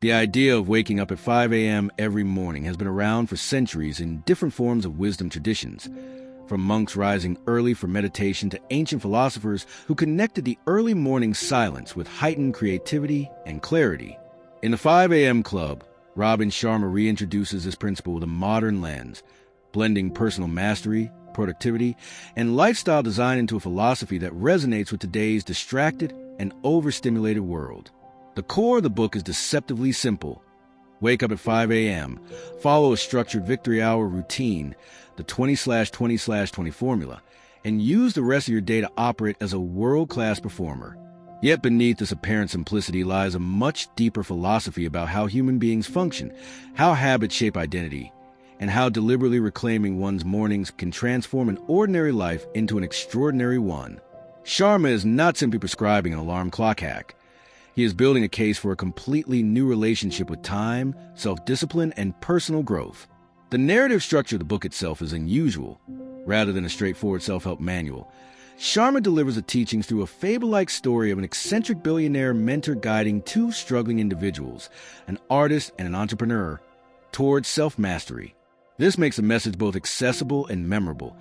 The idea of waking up at 5 a.m. every morning has been around for centuries in different forms of wisdom traditions, from monks rising early for meditation to ancient philosophers who connected the early morning silence with heightened creativity and clarity. In the 5 a.m. Club, Robin Sharma reintroduces this principle with a modern lens, blending personal mastery, productivity, and lifestyle design into a philosophy that resonates with today's distracted and overstimulated world. The core of the book is deceptively simple. Wake up at 5 a.m., follow a structured victory hour routine, the 20/20/20 formula, and use the rest of your day to operate as a world-class performer. Yet beneath this apparent simplicity lies a much deeper philosophy about how human beings function, how habits shape identity, and how deliberately reclaiming one's mornings can transform an ordinary life into an extraordinary one. Sharma is not simply prescribing an alarm clock hack. He is building a case for a completely new relationship with time, self-discipline, and personal growth. The narrative structure of the book itself is unusual. Rather than a straightforward self-help manual, Sharma delivers the teachings through a fable-like story of an eccentric billionaire mentor guiding two struggling individuals, an artist and an entrepreneur, towards self-mastery. This makes the message both accessible and memorable,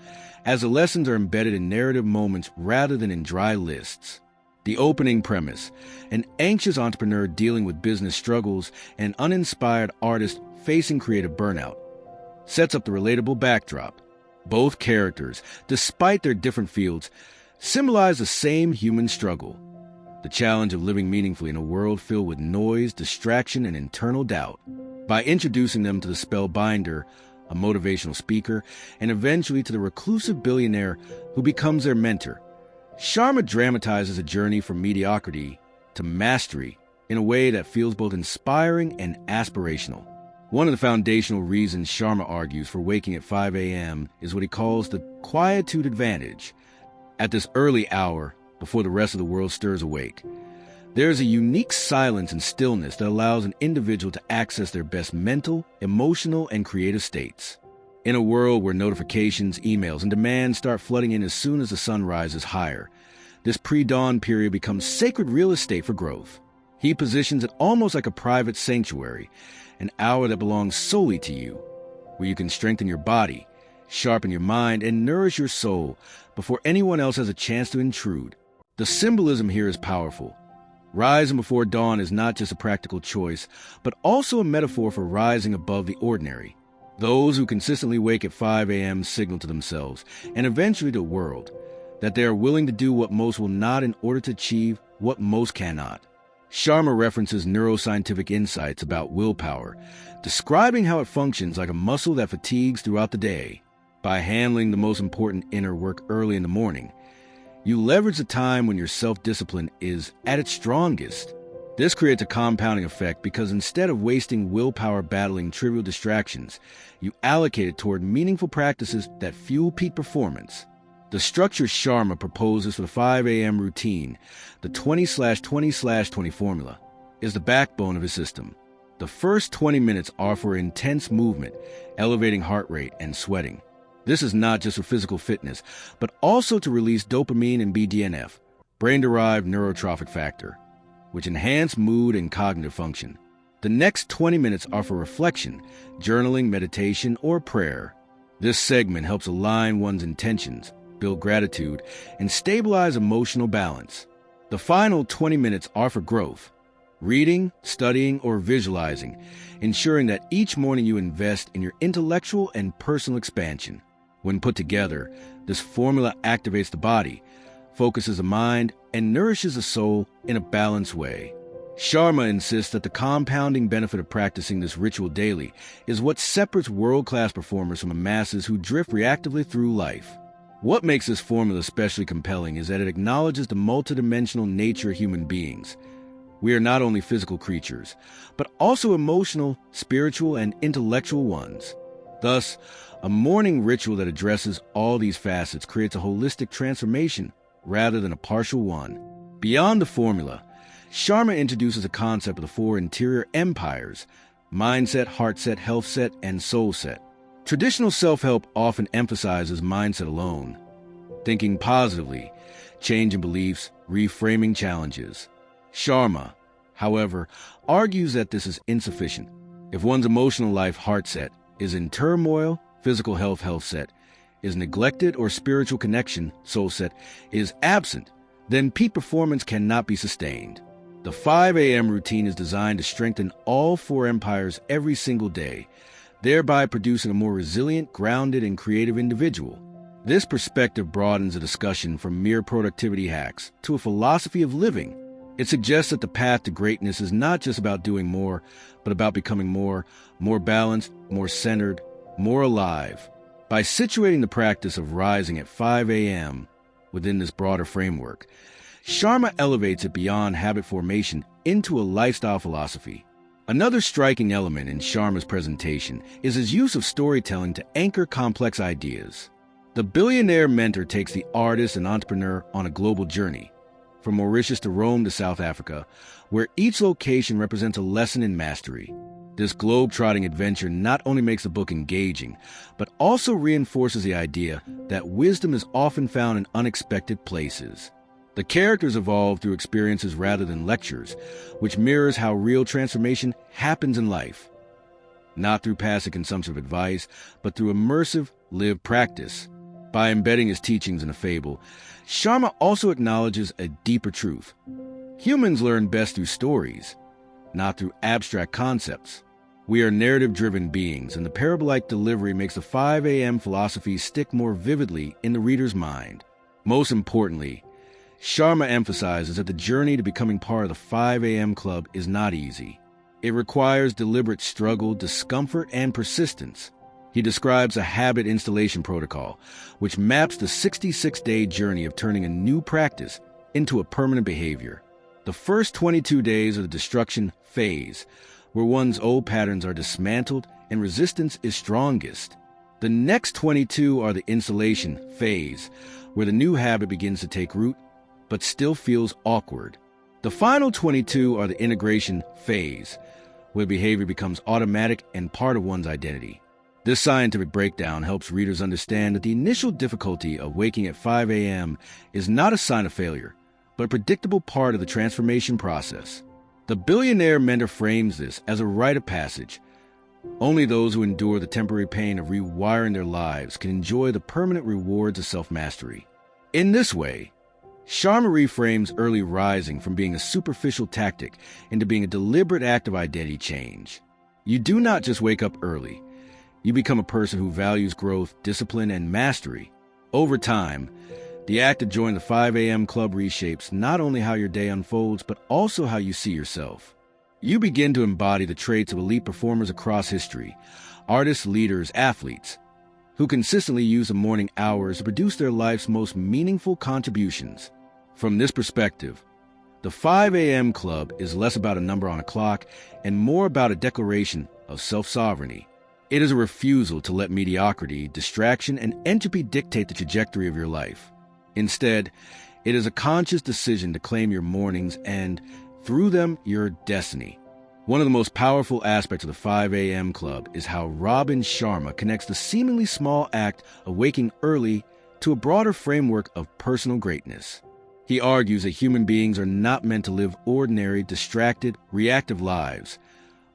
as the lessons are embedded in narrative moments rather than in dry lists. The opening premise, an anxious entrepreneur dealing with business struggles and an uninspired artist facing creative burnout, sets up the relatable backdrop. Both characters, despite their different fields, symbolize the same human struggle, the challenge of living meaningfully in a world filled with noise, distraction, and internal doubt. By introducing them to the spellbinder, a motivational speaker, and eventually to the reclusive billionaire who becomes their mentor, Sharma dramatizes a journey from mediocrity to mastery in a way that feels both inspiring and aspirational. One of the foundational reasons Sharma argues for waking at 5 a.m. is what he calls the quietude advantage. At this early hour, before the rest of the world stirs awake, there is a unique silence and stillness that allows an individual to access their best mental, emotional, and creative states. In a world where notifications, emails, and demands start flooding in as soon as the sun rises higher, this pre-dawn period becomes sacred real estate for growth. He positions it almost like a private sanctuary, an hour that belongs solely to you, where you can strengthen your body, sharpen your mind, and nourish your soul before anyone else has a chance to intrude. The symbolism here is powerful. Rising before dawn is not just a practical choice, but also a metaphor for rising above the ordinary. Those who consistently wake at 5 a.m. signal to themselves, and eventually to the world, that they are willing to do what most will not in order to achieve what most cannot. Sharma references neuroscientific insights about willpower, describing how it functions like a muscle that fatigues throughout the day. By handling the most important inner work early in the morning, you leverage the time when your self-discipline is at its strongest. This creates a compounding effect because instead of wasting willpower battling trivial distractions, you allocate it toward meaningful practices that fuel peak performance. The structure Sharma proposes for the 5 a.m. routine, the 20/20/20 formula, is the backbone of his system. The first 20 minutes are for intense movement, elevating heart rate, and sweating. This is not just for physical fitness, but also to release dopamine and BDNF, brain-derived neurotrophic factor, which enhance mood and cognitive function. The next 20 minutes are for reflection, journaling, meditation, or prayer. This segment helps align one's intentions, build gratitude, and stabilize emotional balance. The final 20 minutes are for growth, reading, studying, or visualizing, ensuring that each morning you invest in your intellectual and personal expansion. When put together, this formula activates the body, focuses the mind, and nourishes the soul in a balanced way. Sharma insists that the compounding benefit of practicing this ritual daily is what separates world-class performers from the masses who drift reactively through life. What makes this formula especially compelling is that it acknowledges the multidimensional nature of human beings. We are not only physical creatures, but also emotional, spiritual, and intellectual ones. Thus, a morning ritual that addresses all these facets creates a holistic transformation rather than a partial one. Beyond the formula, Sharma introduces a concept of the four interior empires: mindset, heartset, healthset, and soulset. Traditional self-help often emphasizes mindset alone, thinking positively, changing beliefs, reframing challenges. Sharma, however, argues that this is insufficient. If one's emotional life Heartset is in turmoil, physical health Healthset is neglected, or spiritual connection Soulset is absent, then peak performance cannot be sustained. The 5 a.m. routine is designed to strengthen all four empires every single day, thereby producing a more resilient, grounded, and creative individual. This perspective broadens the discussion from mere productivity hacks to a philosophy of living. It suggests that the path to greatness is not just about doing more, but about becoming more balanced, more centered, more alive. By situating the practice of rising at 5 a.m. within this broader framework, Sharma elevates it beyond habit formation into a lifestyle philosophy. Another striking element in Sharma's presentation is his use of storytelling to anchor complex ideas. The billionaire mentor takes the artist and entrepreneur on a global journey, from Mauritius to Rome to South Africa, where each location represents a lesson in mastery. This globe-trotting adventure not only makes the book engaging, but also reinforces the idea that wisdom is often found in unexpected places. The characters evolve through experiences rather than lectures, which mirrors how real transformation happens in life. Not through passive consumption of advice, but through immersive, lived practice. By embedding his teachings in a fable, Sharma also acknowledges a deeper truth. Humans learn best through stories, not through abstract concepts. We are narrative-driven beings, and the parable-like delivery makes the 5 a.m. philosophy stick more vividly in the reader's mind. Most importantly, Sharma emphasizes that the journey to becoming part of the 5 a.m. club is not easy. It requires deliberate struggle, discomfort, and persistence. He describes a habit installation protocol, which maps the 66-day journey of turning a new practice into a permanent behavior. The first 22 days are the destruction phase, where one's old patterns are dismantled and resistance is strongest. The next 22 are the installation phase, where the new habit begins to take root, but still feels awkward. The final 22 are the integration phase, where behavior becomes automatic and part of one's identity. This scientific breakdown helps readers understand that the initial difficulty of waking at 5 a.m. is not a sign of failure, but a predictable part of the transformation process. The billionaire mentor frames this as a rite of passage. Only those who endure the temporary pain of rewiring their lives can enjoy the permanent rewards of self-mastery. In this way, Sharma reframes early rising from being a superficial tactic into being a deliberate act of identity change. You do not just wake up early. You become a person who values growth, discipline, and mastery. Over time, the act of joining the 5 a.m. club reshapes not only how your day unfolds, but also how you see yourself. You begin to embody the traits of elite performers across history, artists, leaders, athletes, who consistently use the morning hours to produce their life's most meaningful contributions. From this perspective, the 5 a.m. club is less about a number on a clock and more about a declaration of self-sovereignty. It is a refusal to let mediocrity, distraction, and entropy dictate the trajectory of your life. Instead, it is a conscious decision to claim your mornings and, through them, your destiny. One of the most powerful aspects of the 5 a.m. club is how Robin Sharma connects the seemingly small act of waking early to a broader framework of personal greatness. He argues that human beings are not meant to live ordinary, distracted, reactive lives.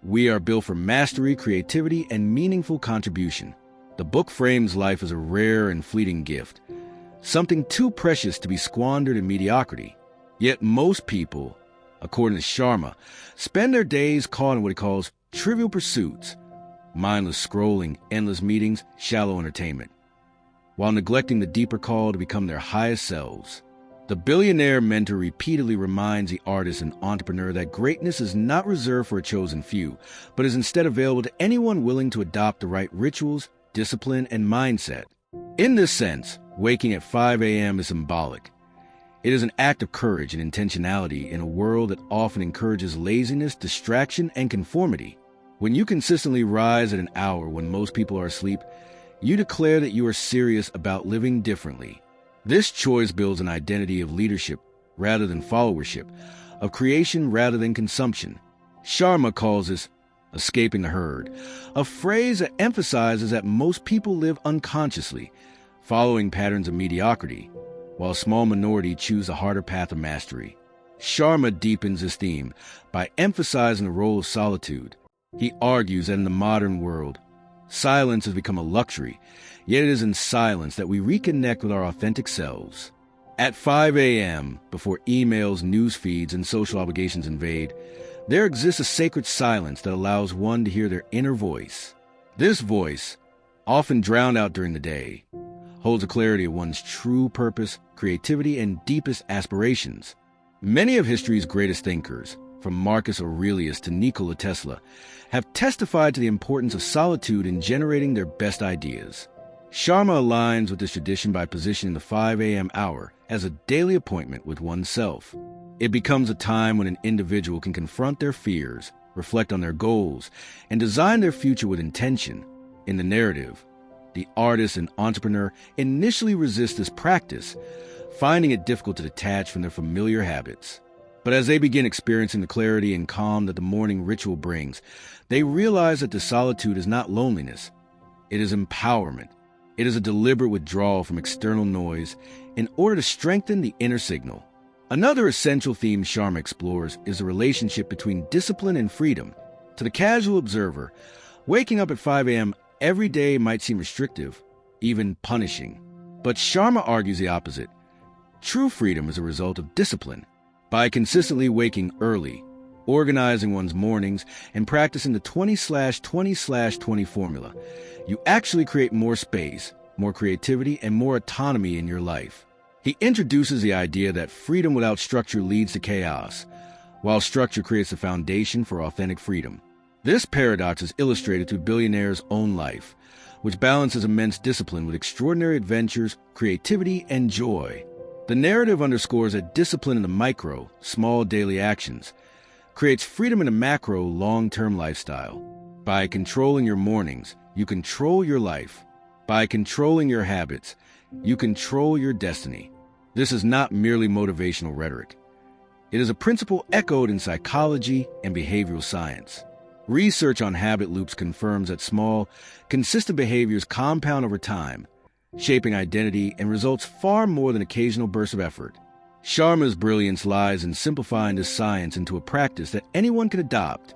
We are built for mastery, creativity, and meaningful contribution. The book frames life as a rare and fleeting gift, something too precious to be squandered in mediocrity. Yet most people, according to Sharma, spend their days caught in what he calls trivial pursuits, mindless scrolling, endless meetings, shallow entertainment, while neglecting the deeper call to become their highest selves. The billionaire mentor repeatedly reminds the artist and entrepreneur that greatness is not reserved for a chosen few, but is instead available to anyone willing to adopt the right rituals, discipline, and mindset. In this sense, waking at 5 a.m. is symbolic. It is an act of courage and intentionality in a world that often encourages laziness, distraction, and conformity. When you consistently rise at an hour when most people are asleep, you declare that you are serious about living differently. This choice builds an identity of leadership rather than followership, of creation rather than consumption. Sharma calls this escaping the herd, a phrase that emphasizes that most people live unconsciously, following patterns of mediocrity, while a small minority choose the harder path of mastery. Sharma deepens this theme by emphasizing the role of solitude. He argues that in the modern world, silence has become a luxury, yet it is in silence that we reconnect with our authentic selves. At 5 a.m., before emails, news feeds, and social obligations invade, there exists a sacred silence that allows one to hear their inner voice. This voice, often drowned out during the day, holds a clarity of one's true purpose, creativity, and deepest aspirations. Many of history's greatest thinkers, from Marcus Aurelius to Nikola Tesla, have testified to the importance of solitude in generating their best ideas. Sharma aligns with this tradition by positioning the 5 a.m. hour as a daily appointment with oneself. It becomes a time when an individual can confront their fears, reflect on their goals, and design their future with intention. In the narrative, the artist and entrepreneur initially resist this practice, finding it difficult to detach from their familiar habits. But as they begin experiencing the clarity and calm that the morning ritual brings, they realize that the solitude is not loneliness. It is empowerment. It is a deliberate withdrawal from external noise in order to strengthen the inner signal. Another essential theme Sharma explores is the relationship between discipline and freedom. To the casual observer, waking up at 5 a.m. every day might seem restrictive, even punishing. But Sharma argues the opposite. True freedom is a result of discipline. By consistently waking early, organizing one's mornings, and practicing the 20/20/20 formula, you actually create more space, more creativity, and more autonomy in your life. He introduces the idea that freedom without structure leads to chaos, while structure creates the foundation for authentic freedom. This paradox is illustrated through Billionaire's own life, which balances immense discipline with extraordinary adventures, creativity, and joy. The narrative underscores that discipline in the micro, small daily actions, creates freedom in the macro, long-term lifestyle. By controlling your mornings, you control your life. By controlling your habits, you control your destiny. This is not merely motivational rhetoric. It is a principle echoed in psychology and behavioral science. Research on habit loops confirms that small, consistent behaviors compound over time, shaping identity and results far more than occasional bursts of effort. Sharma's brilliance lies in simplifying this science into a practice that anyone can adopt.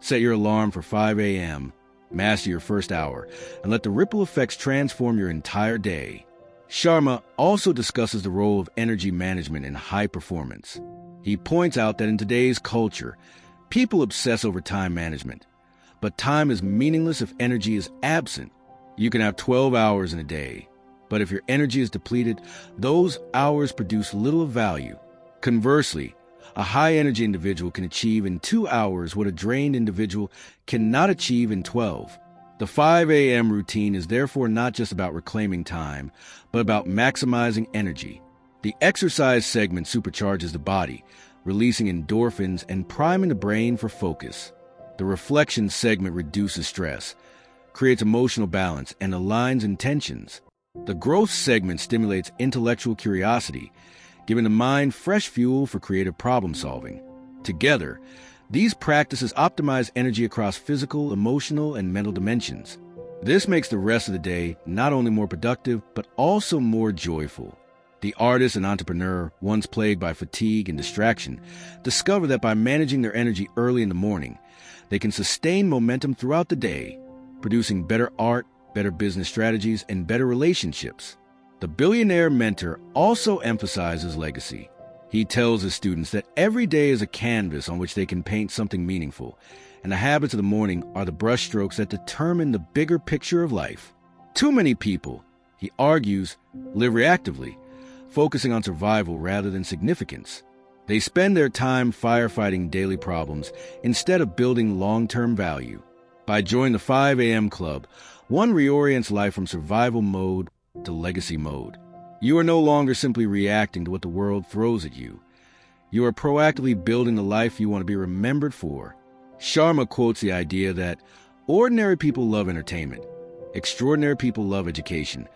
Set your alarm for 5 a.m., master your first hour, and let the ripple effects transform your entire day. Sharma also discusses the role of energy management in high performance. He points out that in today's culture, people obsess over time management, but time is meaningless if energy is absent. You can have 12 hours in a day, but if your energy is depleted, those hours produce little of value. Conversely, a high-energy individual can achieve in 2 hours what a drained individual cannot achieve in 12. The 5 a.m. routine is therefore not just about reclaiming time, but about maximizing energy. The exercise segment supercharges the body, releasing endorphins and priming the brain for focus. The reflection segment reduces stress, creates emotional balance, and aligns intentions. The growth segment stimulates intellectual curiosity, giving the mind fresh fuel for creative problem solving. Together, these practices optimize energy across physical, emotional, and mental dimensions. This makes the rest of the day not only more productive, but also more joyful. The artist and entrepreneur, once plagued by fatigue and distraction, discover that by managing their energy early in the morning, they can sustain momentum throughout the day, producing better art, better business strategies, and better relationships. The billionaire mentor also emphasizes legacy. He tells his students that every day is a canvas on which they can paint something meaningful, and the habits of the morning are the brushstrokes that determine the bigger picture of life. Too many people, he argues, live reactively, focusing on survival rather than significance. They spend their time firefighting daily problems instead of building long-term value. By joining the 5 a.m. club, one reorients life from survival mode to legacy mode. You are no longer simply reacting to what the world throws at you. You are proactively building the life you want to be remembered for. Sharma quotes the idea that ordinary people love entertainment, extraordinary people love education,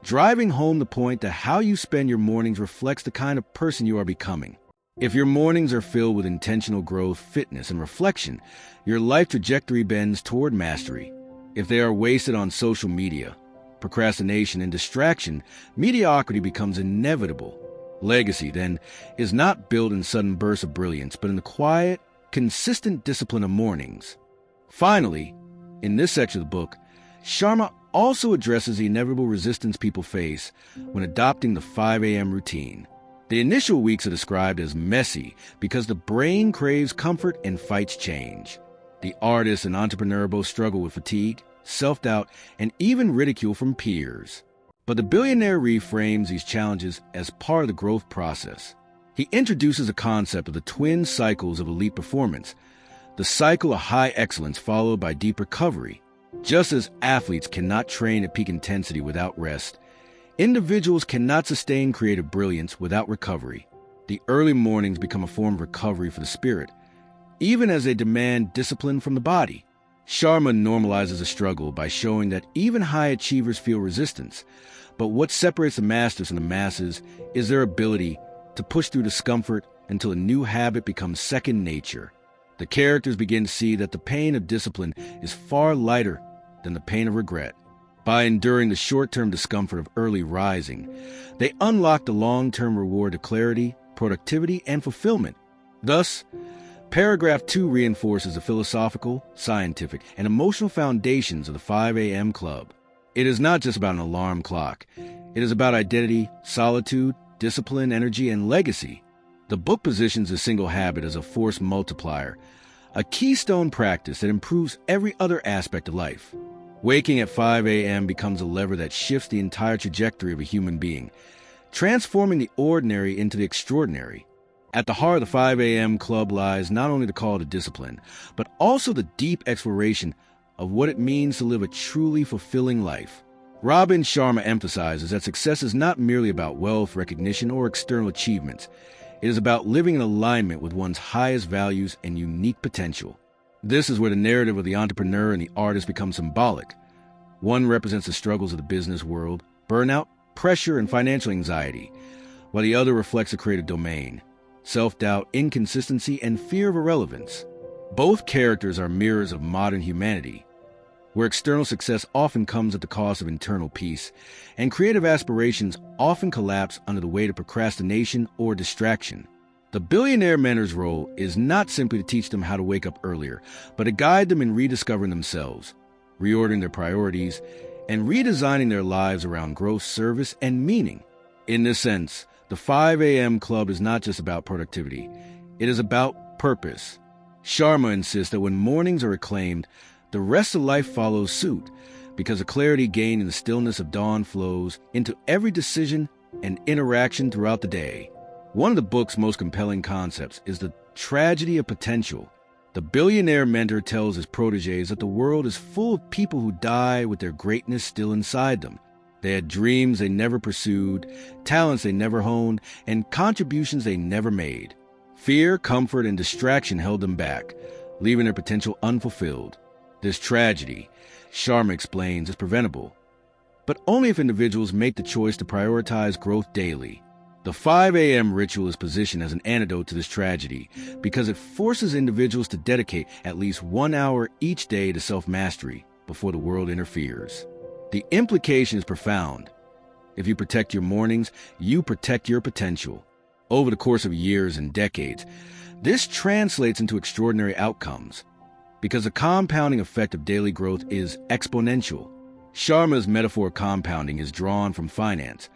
driving home the point that how you spend your mornings reflects the kind of person you are becoming. If your mornings are filled with intentional growth, fitness, and reflection, your life trajectory bends toward mastery. If they are wasted on social media, procrastination, and distraction, mediocrity becomes inevitable. Legacy, then, is not built in sudden bursts of brilliance, but in the quiet, consistent discipline of mornings. Finally, in this section of the book, Sharma also addresses the inevitable resistance people face when adopting the 5 a.m. routine. The initial weeks are described as messy because the brain craves comfort and fights change. The artist and entrepreneur both struggle with fatigue, self-doubt, and even ridicule from peers. But the billionaire reframes these challenges as part of the growth process. He introduces a concept of the twin cycles of elite performance, the cycle of high excellence followed by deep recovery. Just as athletes cannot train at peak intensity without rest, individuals cannot sustain creative brilliance without recovery. The early mornings become a form of recovery for the spirit, even as they demand discipline from the body. Sharma normalizes the struggle by showing that even high achievers feel resistance, but what separates the masters from the masses is their ability to push through discomfort until a new habit becomes second nature. The characters begin to see that the pain of discipline is far lighter than the pain of regret. By enduring the short-term discomfort of early rising, they unlock the long-term reward of clarity, productivity, and fulfillment. Thus, Paragraph 2 reinforces the philosophical, scientific, and emotional foundations of the 5 a.m. Club. It is not just about an alarm clock. It is about identity, solitude, discipline, energy, and legacy. The book positions a single habit as a force multiplier, a keystone practice that improves every other aspect of life. Waking at 5 a.m. becomes a lever that shifts the entire trajectory of a human being, transforming the ordinary into the extraordinary. At the heart of the 5 a.m. Club lies not only the call to discipline, but also the deep exploration of what it means to live a truly fulfilling life. Robin Sharma emphasizes that success is not merely about wealth, recognition, or external achievements. It is about living in alignment with one's highest values and unique potential. This is where the narrative of the entrepreneur and the artist becomes symbolic. One represents the struggles of the business world, burnout, pressure, and financial anxiety, while the other reflects a creative domain, self-doubt, inconsistency, and fear of irrelevance. Both characters are mirrors of modern humanity, where external success often comes at the cost of internal peace, and creative aspirations often collapse under the weight of procrastination or distraction. The billionaire mentor's role is not simply to teach them how to wake up earlier, but to guide them in rediscovering themselves, reordering their priorities, and redesigning their lives around growth, service, and meaning. In this sense, the 5 a.m. Club is not just about productivity. It is about purpose. Sharma insists that when mornings are reclaimed, the rest of life follows suit, because the clarity gained in the stillness of dawn flows into every decision and interaction throughout the day. One of the book's most compelling concepts is the tragedy of potential. The billionaire mentor tells his protégés that the world is full of people who die with their greatness still inside them. They had dreams they never pursued, talents they never honed, and contributions they never made. Fear, comfort, and distraction held them back, leaving their potential unfulfilled. This tragedy, Sharma explains, is preventable, but only if individuals make the choice to prioritize growth daily. The 5 a.m. ritual is positioned as an antidote to this tragedy because it forces individuals to dedicate at least 1 hour each day to self-mastery before the world interferes. The implication is profound. If you protect your mornings, you protect your potential. Over the course of years and decades, this translates into extraordinary outcomes because the compounding effect of daily growth is exponential. Sharma's metaphor of compounding is drawn from finance,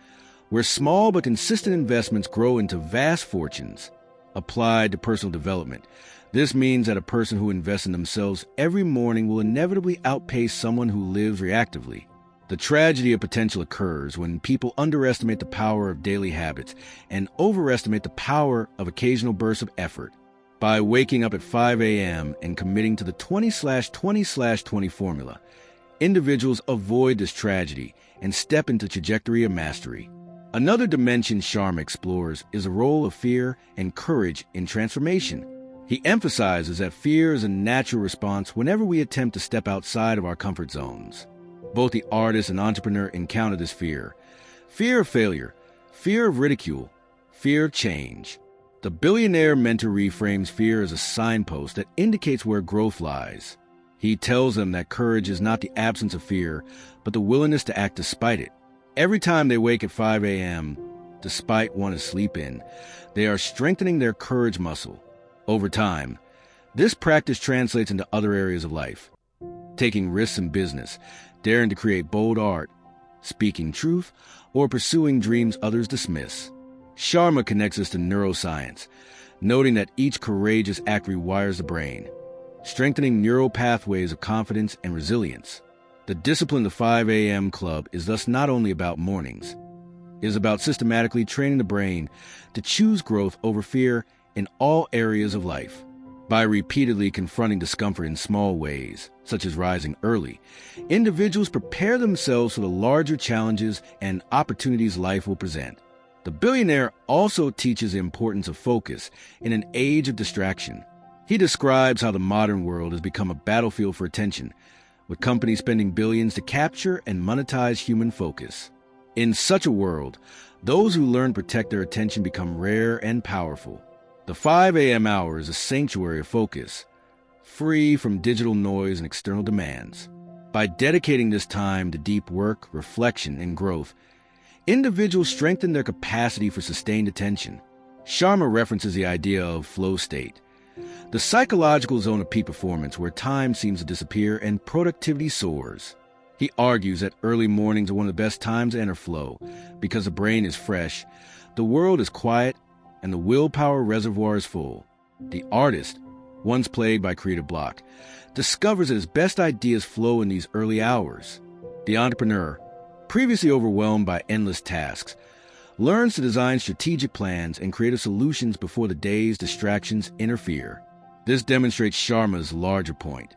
where small but consistent investments grow into vast fortunes. Applied to personal development, this means that a person who invests in themselves every morning will inevitably outpace someone who lives reactively. The tragedy of potential occurs when people underestimate the power of daily habits and overestimate the power of occasional bursts of effort. By waking up at 5 a.m. and committing to the 20/20/20 formula, individuals avoid this tragedy and step into the trajectory of mastery. Another dimension Sharma explores is the role of fear and courage in transformation. He emphasizes that fear is a natural response whenever we attempt to step outside of our comfort zones. Both the artist and entrepreneur encounter this fear. Fear of failure, fear of ridicule, fear of change. The billionaire mentor reframes fear as a signpost that indicates where growth lies. He tells them that courage is not the absence of fear, but the willingness to act despite it. Every time they wake at 5 a.m., despite wanting to sleep in. They are strengthening their courage muscle. Over time, this practice translates into other areas of life. Taking risks in business, daring to create bold art, speaking truth, or pursuing dreams others dismiss. Sharma connects us to neuroscience, noting that each courageous act rewires the brain, strengthening neural pathways of confidence and resilience. The discipline of the 5 a.m. Club is thus not only about mornings. It is about systematically training the brain to choose growth over fear in all areas of life. By repeatedly confronting discomfort in small ways, such as rising early, individuals prepare themselves for the larger challenges and opportunities life will present. The billionaire also teaches the importance of focus in an age of distraction. He describes how the modern world has become a battlefield for attention, with companies spending billions to capture and monetize human focus. In such a world, those who learn to protect their attention become rare and powerful. The 5 a.m. hour is a sanctuary of focus, free from digital noise and external demands. By dedicating this time to deep work, reflection, and growth, individuals strengthen their capacity for sustained attention. Sharma references the idea of flow state, the psychological zone of peak performance where time seems to disappear and productivity soars. He argues that early mornings are one of the best times to enter flow because the brain is fresh, the world is quiet, and the willpower reservoir is full. The artist, once plagued by creative block, discovers that his best ideas flow in these early hours. The entrepreneur, previously overwhelmed by endless tasks, learns to design strategic plans and creative solutions before the day's distractions interfere. This demonstrates Sharma's larger point,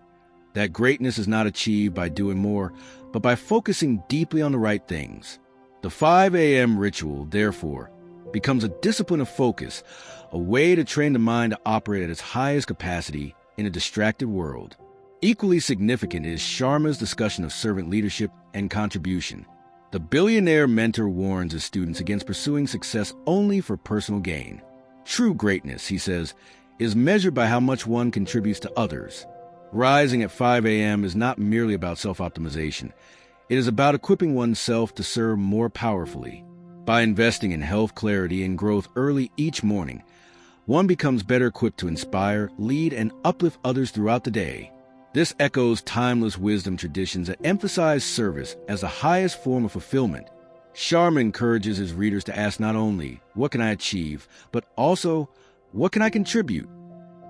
that greatness is not achieved by doing more, but by focusing deeply on the right things. The 5 a.m. ritual, therefore, becomes a discipline of focus, a way to train the mind to operate at its highest capacity in a distracted world. Equally significant is Sharma's discussion of servant leadership and contribution. The billionaire mentor warns his students against pursuing success only for personal gain. True greatness, he says, is measured by how much one contributes to others. Rising at 5 a.m. is not merely about self-optimization. It is about equipping oneself to serve more powerfully. By investing in health, clarity, and growth early each morning, one becomes better equipped to inspire, lead, and uplift others throughout the day. This echoes timeless wisdom traditions that emphasize service as the highest form of fulfillment. Sharma encourages his readers to ask not only, what can I achieve, but also, what can I contribute?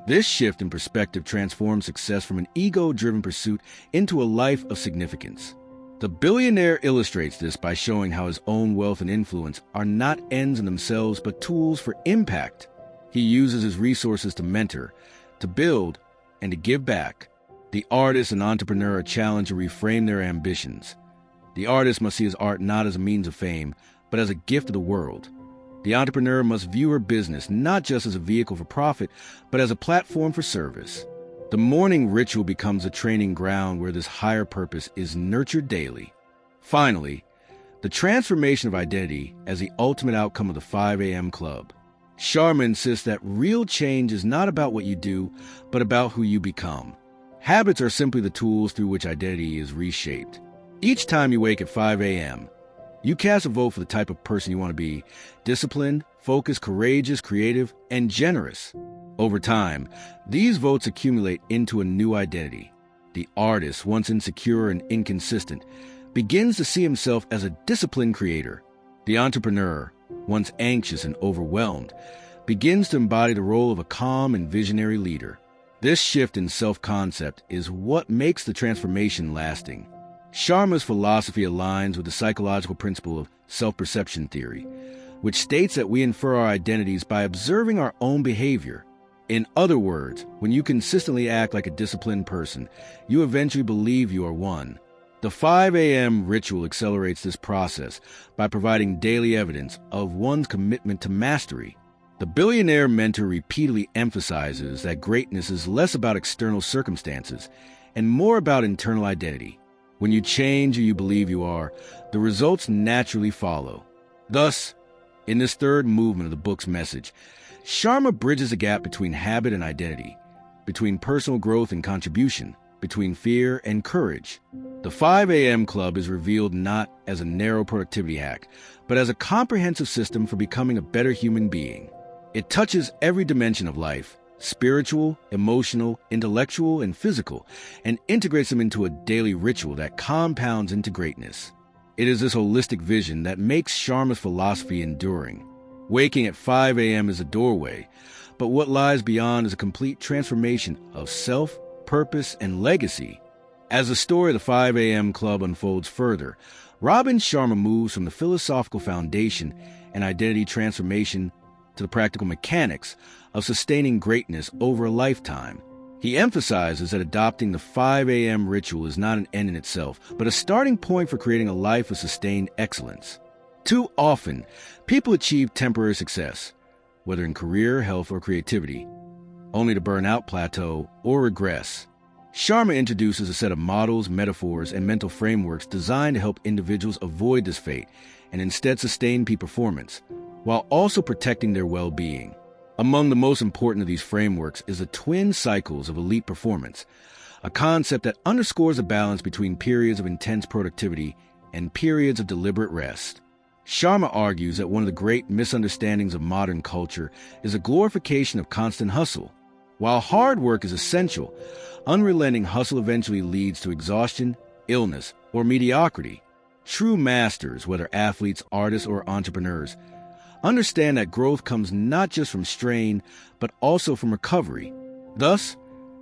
This shift in perspective transforms success from an ego-driven pursuit into a life of significance. The billionaire illustrates this by showing how his own wealth and influence are not ends in themselves but tools for impact. He uses his resources to mentor, to build, and to give back. The artist and entrepreneur are challenged to reframe their ambitions. The artist must see his art not as a means of fame, but as a gift to the world. The entrepreneur must view her business not just as a vehicle for profit, but as a platform for service. The morning ritual becomes a training ground where this higher purpose is nurtured daily. Finally, the transformation of identity as the ultimate outcome of the 5 a.m. Club. Sharma insists that real change is not about what you do, but about who you become. Habits are simply the tools through which identity is reshaped. Each time you wake at 5 a.m., you cast a vote for the type of person you want to be: disciplined, focused, courageous, creative, and generous. Over time, these votes accumulate into a new identity. The artist, once insecure and inconsistent, begins to see himself as a disciplined creator. The entrepreneur, once anxious and overwhelmed, begins to embody the role of a calm and visionary leader. This shift in self-concept is what makes the transformation lasting. Sharma's philosophy aligns with the psychological principle of self-perception theory, which states that we infer our identities by observing our own behavior. In other words, when you consistently act like a disciplined person, you eventually believe you are one. The 5 a.m. ritual accelerates this process by providing daily evidence of one's commitment to mastery. The billionaire mentor repeatedly emphasizes that greatness is less about external circumstances and more about internal identity. When you change who you believe you are, the results naturally follow. Thus, in this third movement of the book's message, Sharma bridges the gap between habit and identity, between personal growth and contribution. between fear and courage. The 5 a.m. Club is revealed not as a narrow productivity hack, but as a comprehensive system for becoming a better human being. It touches every dimension of life, spiritual, emotional, intellectual, and physical, and integrates them into a daily ritual that compounds into greatness. It is this holistic vision that makes Sharma's philosophy enduring. Waking at 5 a.m. is a doorway, but what lies beyond is a complete transformation of self, purpose, and legacy. As the story of the 5 a.m. Club unfolds further, Robin Sharma moves from the philosophical foundation and identity transformation to the practical mechanics of sustaining greatness over a lifetime. He emphasizes that adopting the 5 a.m. ritual is not an end in itself, but a starting point for creating a life of sustained excellence. Too often, people achieve temporary success, whether in career, health, or creativity, only to burn out, plateau, or regress. Sharma introduces a set of models, metaphors, and mental frameworks designed to help individuals avoid this fate and instead sustain peak performance, while also protecting their well-being. Among the most important of these frameworks is the twin cycles of elite performance, a concept that underscores a balance between periods of intense productivity and periods of deliberate rest. Sharma argues that one of the great misunderstandings of modern culture is a glorification of constant hustle. While hard work is essential, unrelenting hustle eventually leads to exhaustion, illness, or mediocrity. True masters, whether athletes, artists, or entrepreneurs, understand that growth comes not just from strain, but also from recovery. Thus,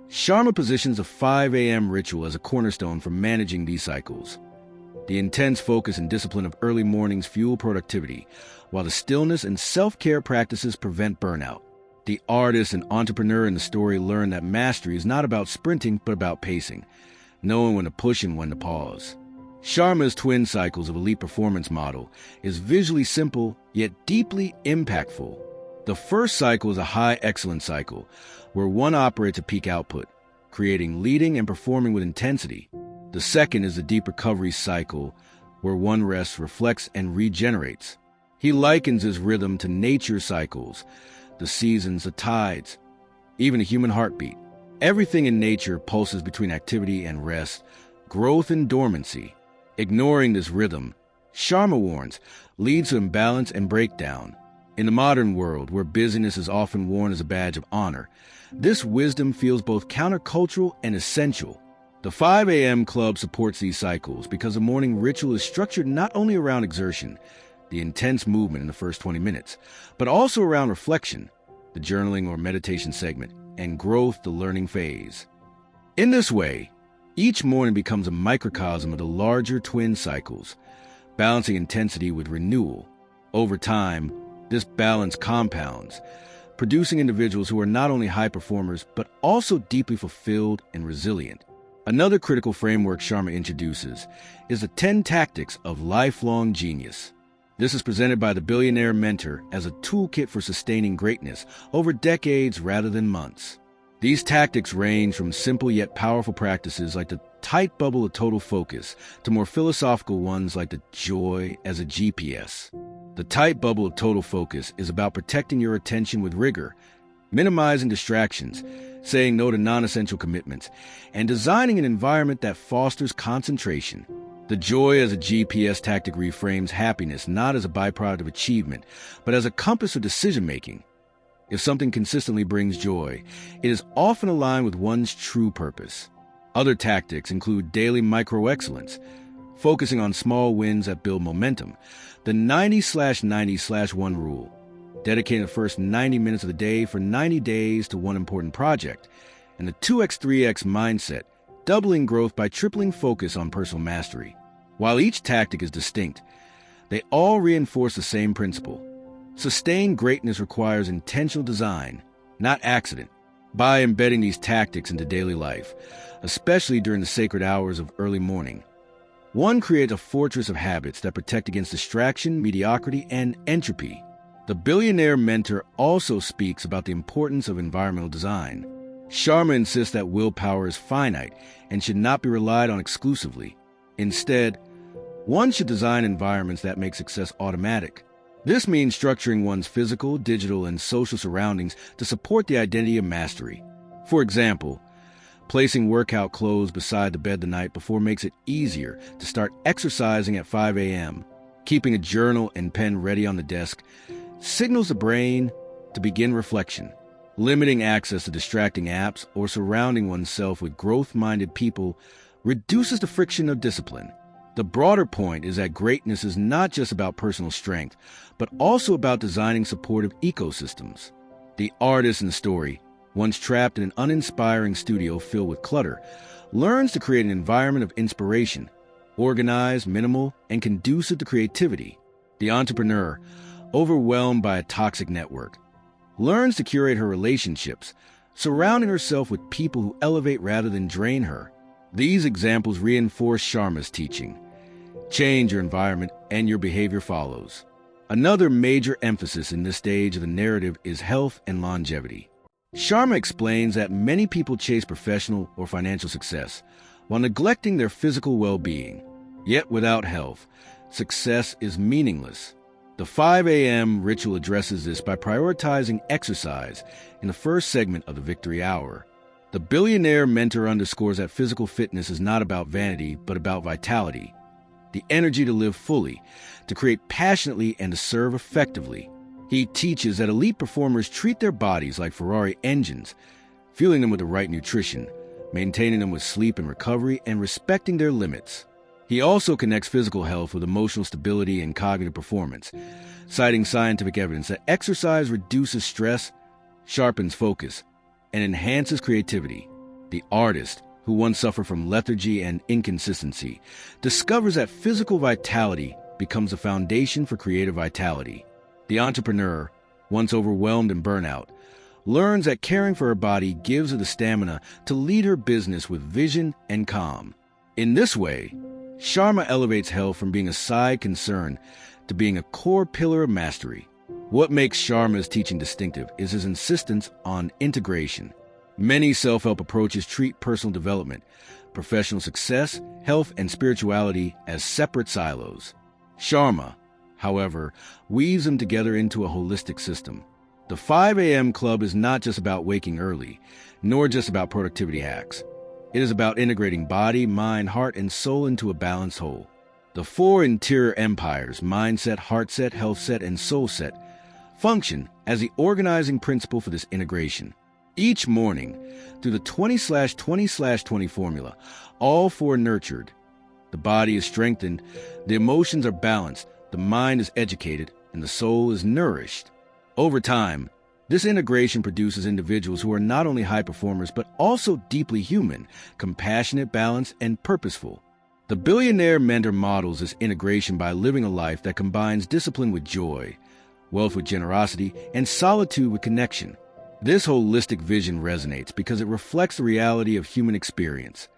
Sharma positions the 5 a.m. ritual as a cornerstone for managing these cycles. The intense focus and discipline of early mornings fuel productivity, while the stillness and self-care practices prevent burnout. The artist and entrepreneur in the story learn that mastery is not about sprinting, but about pacing, knowing when to push and when to pause. Sharma's twin cycles of elite performance model is visually simple, yet deeply impactful. The first cycle is a high excellence cycle, where one operates at peak output, creating, leading, and performing with intensity. The second is the deep recovery cycle, where one rests, reflects, and regenerates. He likens his rhythm to nature cycles, the seasons, the tides, even a human heartbeat. Everything in nature pulses between activity and rest, growth and dormancy. Ignoring this rhythm, Sharma warns, leads to imbalance and breakdown. In the modern world, where busyness is often worn as a badge of honor, this wisdom feels both countercultural and essential. The 5 a.m. Club supports these cycles because the morning ritual is structured not only around exertion, the intense movement in the first 20 minutes, but also around reflection, the journaling or meditation segment, and growth, the learning phase. In this way, each morning becomes a microcosm of the larger twin cycles, balancing intensity with renewal. Over time, this balance compounds, producing individuals who are not only high performers, but also deeply fulfilled and resilient. Another critical framework Sharma introduces is the 10 tactics of lifelong genius. This is presented by the billionaire mentor as a toolkit for sustaining greatness over decades rather than months. These tactics range from simple yet powerful practices like the tight bubble of total focus to more philosophical ones like the joy as a GPS. The tight bubble of total focus is about protecting your attention with rigor, minimizing distractions, saying no to non-essential commitments, and designing an environment that fosters concentration. The joy as a GPS tactic reframes happiness not as a byproduct of achievement, but as a compass of decision-making. If something consistently brings joy, it is often aligned with one's true purpose. Other tactics include daily micro-excellence, focusing on small wins that build momentum, the 90/90/1 rule, dedicating the first 90 minutes of the day for 90 days to one important project, and the 2x3x mindset, doubling growth by tripling focus on personal mastery. While each tactic is distinct, they all reinforce the same principle. Sustained greatness requires intentional design, not accident. By embedding these tactics into daily life, especially during the sacred hours of early morning, one creates a fortress of habits that protect against distraction, mediocrity, and entropy. The billionaire mentor also speaks about the importance of environmental design. Sharma insists that willpower is finite and should not be relied on exclusively. Instead, one should design environments that make success automatic. This means structuring one's physical, digital, and social surroundings to support the identity of mastery. For example, Placing workout clothes beside the bed the night before makes it easier to start exercising at 5 a.m. Keeping a journal and pen ready on the desk signals the brain to begin reflection. Limiting access to distracting apps or surrounding oneself with growth-minded people reduces the friction of discipline. The broader point is that greatness is not just about personal strength, but also about designing supportive ecosystems. The artist in the story, once trapped in an uninspiring studio filled with clutter, learns to create an environment of inspiration, organized, minimal, and conducive to creativity. The entrepreneur, overwhelmed by a toxic network, learns to curate her relationships, surrounding herself with people who elevate rather than drain her. These examples reinforce Sharma's teaching. Change your environment and your behavior follows. Another major emphasis in this stage of the narrative is health and longevity. Sharma explains that many people chase professional or financial success while neglecting their physical well-being. Yet without health, success is meaningless. The 5 a.m. ritual addresses this by prioritizing exercise in the first segment of the Victory Hour. The billionaire mentor underscores that physical fitness is not about vanity, but about vitality. The energy to live fully, to create passionately, and to serve effectively. He teaches that elite performers treat their bodies like Ferrari engines, fueling them with the right nutrition, maintaining them with sleep and recovery, and respecting their limits. He also connects physical health with emotional stability and cognitive performance, citing scientific evidence that exercise reduces stress, sharpens focus, and enhances creativity. The artist, who once suffered from lethargy and inconsistency, discovers that physical vitality becomes a foundation for creative vitality. The entrepreneur, once overwhelmed and burnout, learns that caring for her body gives her the stamina to lead her business with vision and calm. In this way, Sharma elevates health from being a side concern to being a core pillar of mastery. What makes Sharma's teaching distinctive is his insistence on integration. Many self-help approaches treat personal development, professional success, health, and spirituality as separate silos. Sharma, however, weaves them together into a holistic system. The 5 a.m. club is not just about waking early, nor just about productivity hacks. It is about integrating body, mind, heart, and soul into a balanced whole. The 4 interior empires, mindset, heartset, healthset, and soulset, function as the organizing principle for this integration. Each morning, through the 20/20/20 formula, all 4 are nurtured. The body is strengthened, the emotions are balanced, the mind is educated, and the soul is nourished. Over time, this integration produces individuals who are not only high performers, but also deeply human, compassionate, balanced, and purposeful. The billionaire mentor models this integration by living a life that combines discipline with joy, wealth with generosity, and solitude with connection. This holistic vision resonates because it reflects the reality of human experience.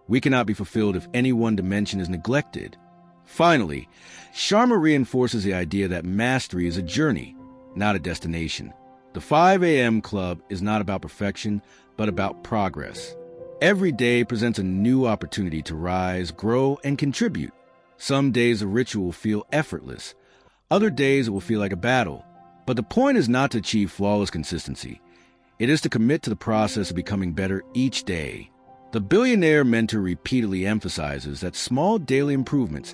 We cannot be fulfilled if any one dimension is neglected. Finally, Sharma reinforces the idea that mastery is a journey, not a destination. The 5 a.m. club is not about perfection, but about progress. Every day presents a new opportunity to rise, grow, and contribute. Some days the ritual will feel effortless. Other days it will feel like a battle. But the point is not to achieve flawless consistency. It is to commit to the process of becoming better each day. The billionaire mentor repeatedly emphasizes that small daily improvements,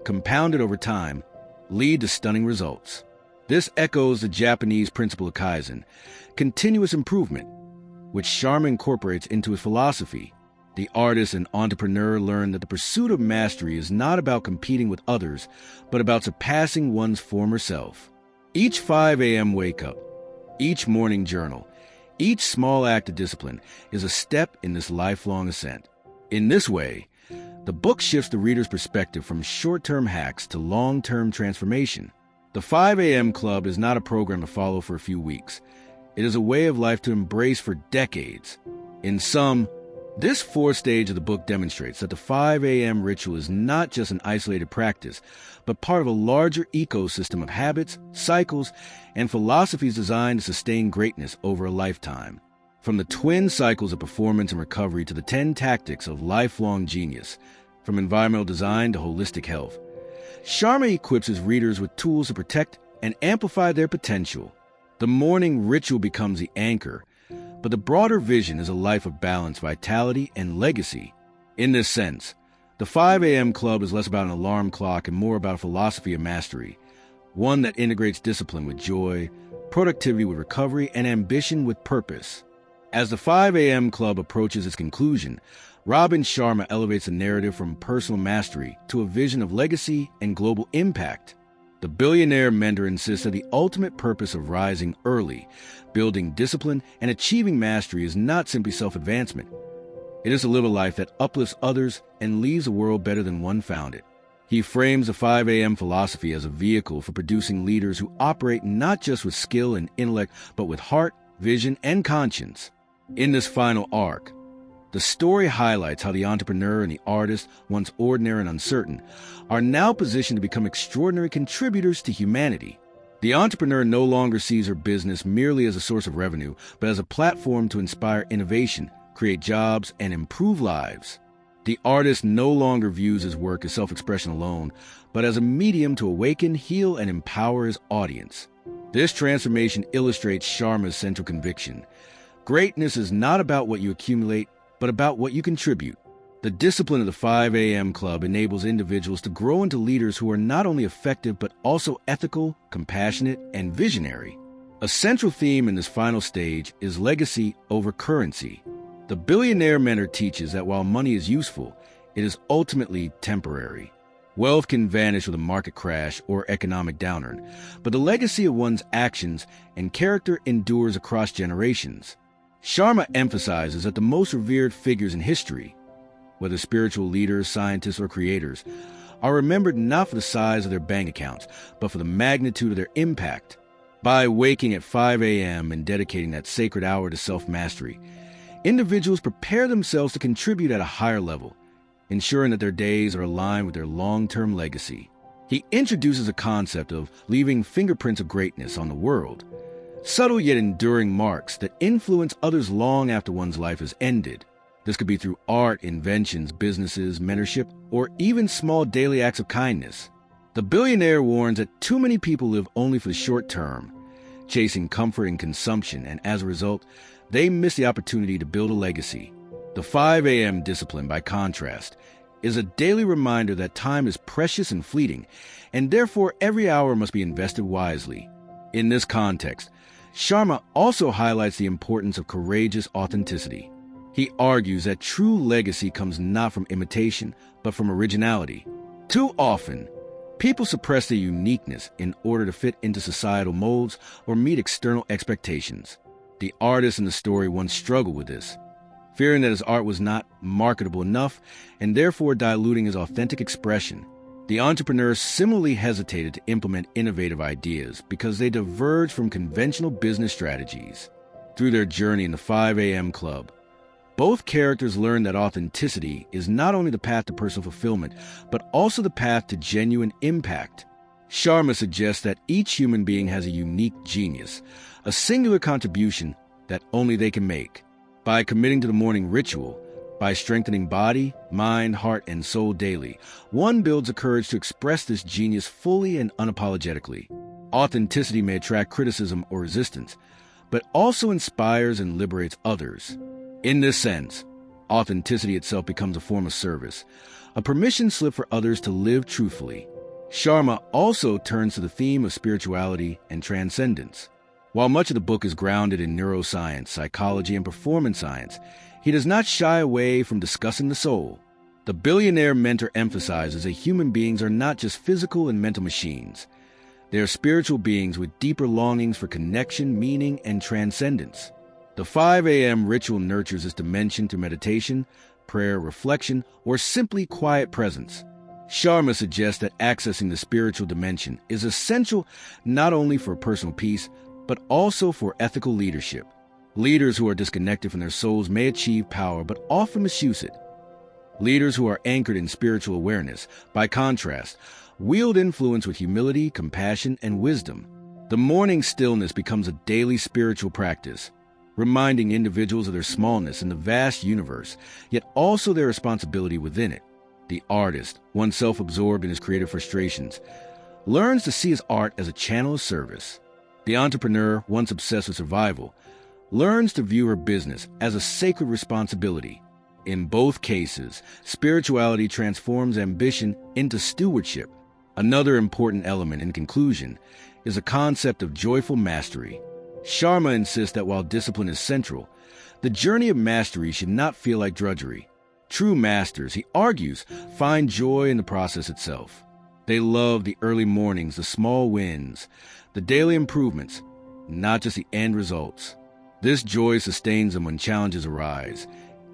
compounded over time, lead to stunning results. This echoes the Japanese principle of Kaizen, continuous improvement, which Sharma incorporates into his philosophy. The artist and entrepreneur learn that the pursuit of mastery is not about competing with others, but about surpassing one's former self. Each 5 a.m. wake-up, each morning journal, each small act of discipline is a step in this lifelong ascent. In this way, the book shifts the reader's perspective from short-term hacks to long-term transformation. The 5 a.m. club is not a program to follow for a few weeks. It is a way of life to embrace for decades. In sum, this 4th stage of the book demonstrates that the 5 a.m. ritual is not just an isolated practice, but part of a larger ecosystem of habits, cycles, and philosophies designed to sustain greatness over a lifetime. From the twin cycles of performance and recovery to the 10 tactics of lifelong genius, from environmental design to holistic health, Sharma equips his readers with tools to protect and amplify their potential. The morning ritual becomes the anchor, but the broader vision is a life of balance, vitality, and legacy. In this sense, the 5 a.m. Club is less about an alarm clock and more about a philosophy of mastery, one that integrates discipline with joy, productivity with recovery, and ambition with purpose. As the 5 a.m. Club approaches its conclusion, Robin Sharma elevates the narrative from personal mastery to a vision of legacy and global impact. The billionaire mentor insists that the ultimate purpose of rising early, building discipline, and achieving mastery is not simply self-advancement. It is to live a life that uplifts others and leaves the world better than one found it. He frames the 5 a.m. philosophy as a vehicle for producing leaders who operate not just with skill and intellect, but with heart, vision, and conscience. In this final arc, the story highlights how the entrepreneur and the artist, once ordinary and uncertain, are now positioned to become extraordinary contributors to humanity. The entrepreneur no longer sees her business merely as a source of revenue, but as a platform to inspire innovation, create jobs, and improve lives. The artist no longer views his work as self-expression alone, but as a medium to awaken, heal, and empower his audience. This transformation illustrates Sharma's central conviction. Greatness is not about what you accumulate, but about what you contribute. The discipline of the 5 a.m. Club enables individuals to grow into leaders who are not only effective, but also ethical, compassionate, and visionary. A central theme in this final stage is legacy over currency. The billionaire mentor teaches that while money is useful, it is ultimately temporary. Wealth can vanish with a market crash or economic downturn, but the legacy of one's actions and character endures across generations. Sharma emphasizes that the most revered figures in history, whether spiritual leaders, scientists, or creators, are remembered not for the size of their bank accounts, but for the magnitude of their impact. By waking at 5 a.m. and dedicating that sacred hour to self-mastery, individuals prepare themselves to contribute at a higher level, ensuring that their days are aligned with their long-term legacy. He introduces a concept of leaving fingerprints of greatness on the world, subtle yet enduring marks that influence others long after one's life is ended. This could be through art, inventions, businesses, mentorship, or even small daily acts of kindness. The billionaire warns that too many people live only for the short term, chasing comfort and consumption, and as a result, they miss the opportunity to build a legacy. The 5 a.m. discipline, by contrast, is a daily reminder that time is precious and fleeting, and therefore every hour must be invested wisely. In this context, Sharma also highlights the importance of courageous authenticity. He argues that true legacy comes not from imitation, but from originality. Too often, people suppress their uniqueness in order to fit into societal molds or meet external expectations. The artist in the story once struggled with this, fearing that his art was not marketable enough and therefore diluting his authentic expression. The entrepreneur similarly hesitated to implement innovative ideas because they diverged from conventional business strategies. Through their journey in the 5 a.m. Club, both characters learn that authenticity is not only the path to personal fulfillment, but also the path to genuine impact. Sharma suggests that each human being has a unique genius, a singular contribution that only they can make. By committing to the morning ritual, by strengthening body, mind, heart, and soul daily, one builds the courage to express this genius fully and unapologetically. Authenticity may attract criticism or resistance, but also inspires and liberates others. In this sense, authenticity itself becomes a form of service, a permission slip for others to live truthfully. Sharma also turns to the theme of spirituality and transcendence. While much of the book is grounded in neuroscience, psychology, and performance science, he does not shy away from discussing the soul. The billionaire mentor emphasizes that human beings are not just physical and mental machines. They are spiritual beings with deeper longings for connection, meaning, and transcendence. The 5 a.m. ritual nurtures this dimension through meditation, prayer, reflection, or simply quiet presence. Sharma suggests that accessing the spiritual dimension is essential not only for personal peace, but also for ethical leadership. Leaders who are disconnected from their souls may achieve power, but often misuse it. Leaders who are anchored in spiritual awareness, by contrast, wield influence with humility, compassion, and wisdom. The morning stillness becomes a daily spiritual practice, reminding individuals of their smallness in the vast universe, yet also their responsibility within it. The artist, once self-absorbed in his creative frustrations, learns to see his art as a channel of service. The entrepreneur, once obsessed with survival, learns to view her business as a sacred responsibility. In both cases, spirituality transforms ambition into stewardship. Another important element in conclusion is a concept of joyful mastery. Sharma insists that while discipline is central, the journey of mastery should not feel like drudgery. True masters, he argues, find joy in the process itself. They love the early mornings, the small wins, the daily improvements, not just the end results. This joy sustains them when challenges arise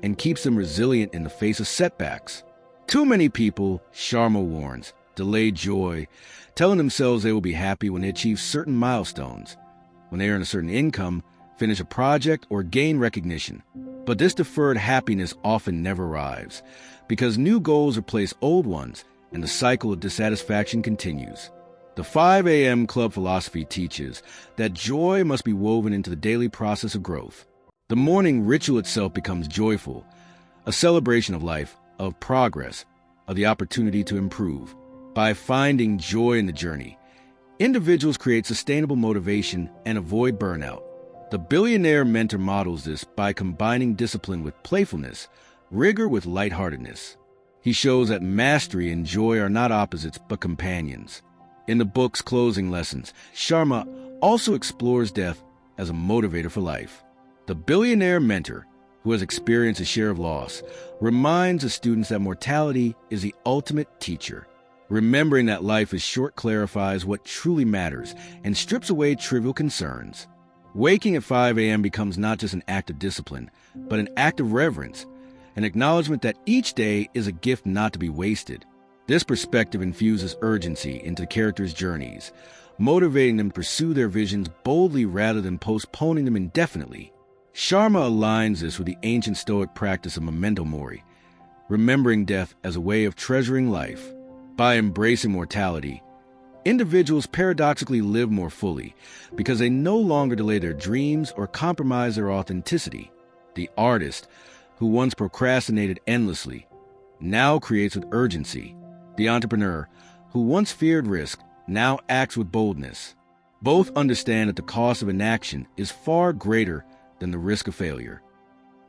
and keeps them resilient in the face of setbacks. Too many people, Sharma warns, delay joy, telling themselves they will be happy when they achieve certain milestones, when they earn a certain income, finish a project, or gain recognition. But this deferred happiness often never arrives, because new goals replace old ones, and the cycle of dissatisfaction continues. The 5 a.m. Club philosophy teaches that joy must be woven into the daily process of growth. The morning ritual itself becomes joyful, a celebration of life, of progress, of the opportunity to improve. By finding joy in the journey, individuals create sustainable motivation and avoid burnout. The billionaire mentor models this by combining discipline with playfulness, rigor with lightheartedness. He shows that mastery and joy are not opposites but companions. In the book's closing lessons, Sharma also explores death as a motivator for life. The billionaire mentor, who has experienced a share of loss, reminds the students that mortality is the ultimate teacher. Remembering that life is short clarifies what truly matters and strips away trivial concerns. Waking at 5 a.m. becomes not just an act of discipline, but an act of reverence, an acknowledgement that each day is a gift not to be wasted. This perspective infuses urgency into characters' journeys, motivating them to pursue their visions boldly rather than postponing them indefinitely. Sharma aligns this with the ancient Stoic practice of memento mori, remembering death as a way of treasuring life. By embracing mortality, individuals paradoxically live more fully because they no longer delay their dreams or compromise their authenticity. The artist, who once procrastinated endlessly, now creates with urgency. The entrepreneur, who once feared risk, now acts with boldness. Both understand that the cost of inaction is far greater than the risk of failure.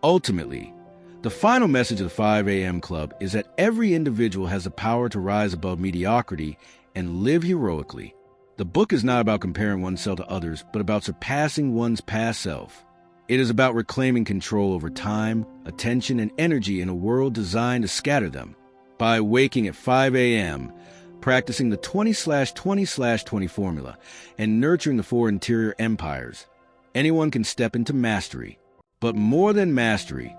Ultimately, the final message of the 5 a.m. Club is that every individual has the power to rise above mediocrity and live heroically. The book is not about comparing oneself to others, but about surpassing one's past self. It is about reclaiming control over time, attention, and energy in a world designed to scatter them. By waking at 5 a.m., practicing the 20/20/20 formula, and nurturing the 4 interior empires, anyone can step into mastery. But more than mastery,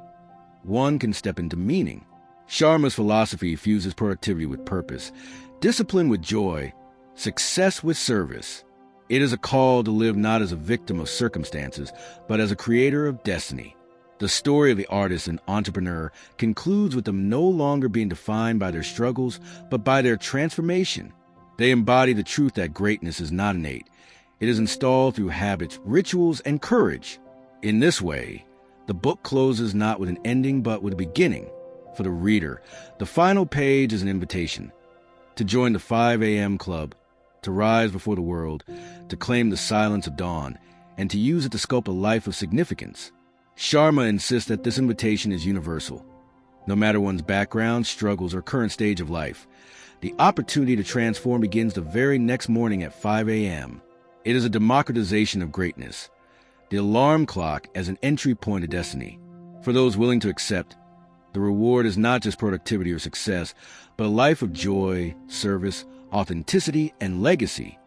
one can step into meaning. Sharma's philosophy fuses productivity with purpose, discipline with joy, success with service. It is a call to live not as a victim of circumstances, but as a creator of destiny. The story of the artist and entrepreneur concludes with them no longer being defined by their struggles, but by their transformation. They embody the truth that greatness is not innate. It is installed through habits, rituals, and courage. In this way, the book closes not with an ending, but with a beginning. For the reader, the final page is an invitation to join the 5 a.m. Club, to rise before the world, to claim the silence of dawn, and to use it to sculpt a life of significance. Sharma insists that this invitation is universal. No matter one's background, struggles, or current stage of life, the opportunity to transform begins the very next morning at 5 a.m. It is a democratization of greatness, the alarm clock as an entry point to destiny. For those willing to accept, the reward is not just productivity or success, but a life of joy, service, authenticity, and legacy.